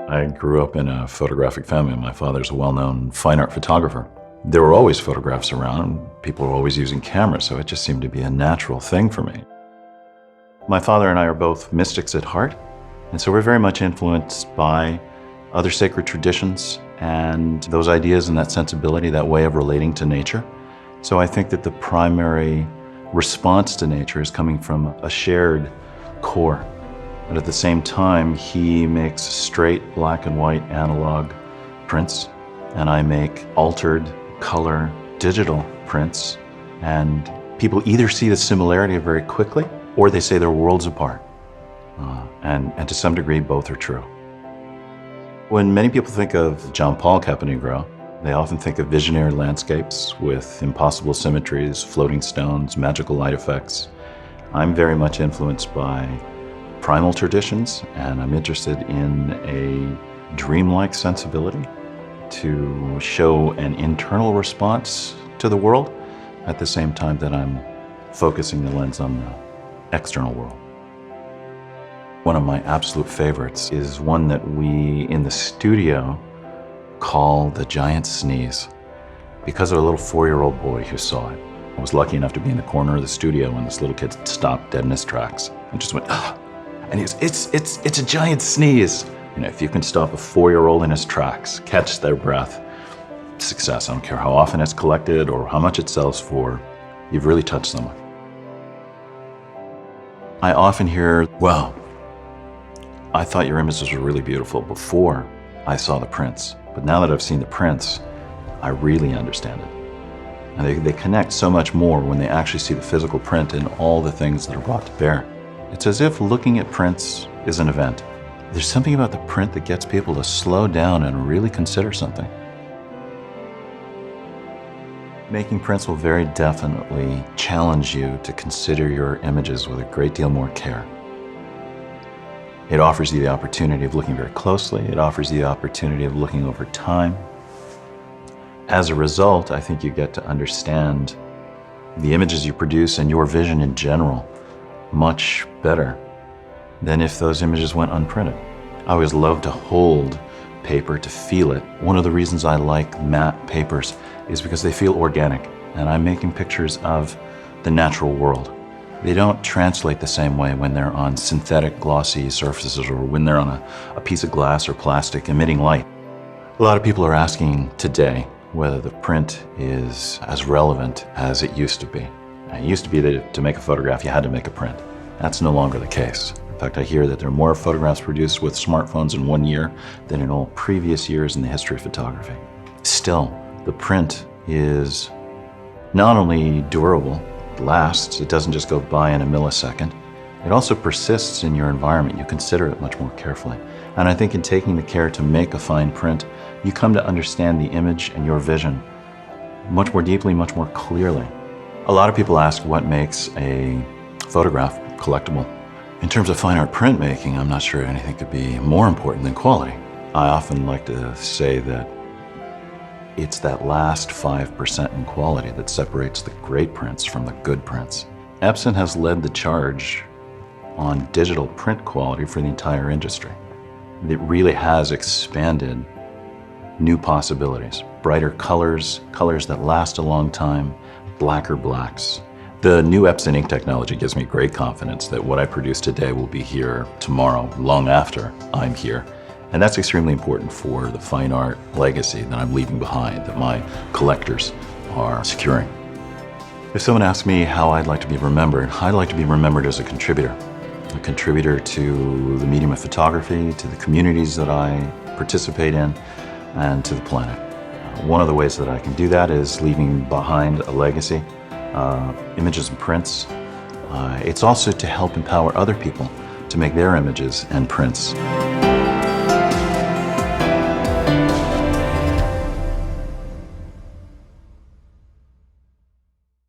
I grew up in a photographic family. My father's a well-known fine art photographer. There were always photographs around, and people were always using cameras, so it just seemed to be a natural thing for me. My father and I are both mystics at heart, and so we're very much influenced by other sacred traditions and those ideas and that sensibility, that way of relating to nature. So I think that the primary response to nature is coming from a shared core. But at the same time, he makes straight black and white analog prints, and I make altered color digital prints. And people either see the similarity very quickly, or they say they're worlds apart. And to some degree, both are true. When many people think of Jean-Paul-Caponigro, they often think of visionary landscapes with impossible symmetries, floating stones, magical light effects. I'm very much influenced by primal traditions, and I'm interested in a dreamlike sensibility to show an internal response to the world at the same time that I'm focusing the lens on the external world. One of my absolute favorites is one that we in the studio call the giant sneeze, because of a little 4-year-old boy who saw it. I was lucky enough to be in the corner of the studio when this little kid stopped dead in his tracks and just went, ah! And he goes, it's a giant sneeze. You know, if you can stop a 4-year-old in his tracks, catch their breath, success. I don't care how often it's collected or how much it sells for, you've really touched someone. I often hear, well, I thought your images were really beautiful before I saw the prints, but now that I've seen the prints, I really understand it. And they connect so much more when they actually see the physical print and all the things that are brought to bear. It's as if looking at prints is an event. There's something about the print that gets people to slow down and really consider something. Making prints will very definitely challenge you to consider your images with a great deal more care. It offers you the opportunity of looking very closely. It offers you the opportunity of looking over time. As a result, I think you get to understand the images you produce and your vision in general much better than if those images went unprinted. I always love to hold paper, to feel it. One of the reasons I like matte papers is because they feel organic, and I'm making pictures of the natural world. They don't translate the same way when they're on synthetic glossy surfaces or when they're on a piece of glass or plastic emitting light. A lot of people are asking today whether the print is as relevant as it used to be. It used to be that to make a photograph, you had to make a print. That's no longer the case. In fact, I hear that there are more photographs produced with smartphones in 1 year than in all previous years in the history of photography. Still, the print is not only durable, it lasts, it doesn't just go by in a millisecond, it also persists in your environment. You consider it much more carefully. And I think in taking the care to make a fine print, you come to understand the image and your vision much more deeply, much more clearly. A lot of people ask what makes a photograph collectible. In terms of fine art printmaking, I'm not sure anything could be more important than quality. I often like to say that it's that last 5% in quality that separates the great prints from the good prints. Epson has led the charge on digital print quality for the entire industry. It really has expanded new possibilities, brighter colors, colors that last a long time, blacker blacks. The new Epson ink technology gives me great confidence that what I produce today will be here tomorrow, long after I'm here. And that's extremely important for the fine art legacy that I'm leaving behind, that my collectors are securing. If someone asks me how I'd like to be remembered, I'd like to be remembered as a contributor to the medium of photography, to the communities that I participate in, and to the planet. One of the ways that I can do that is leaving behind a legacy, images and prints. It's also to help empower other people to make their images and prints.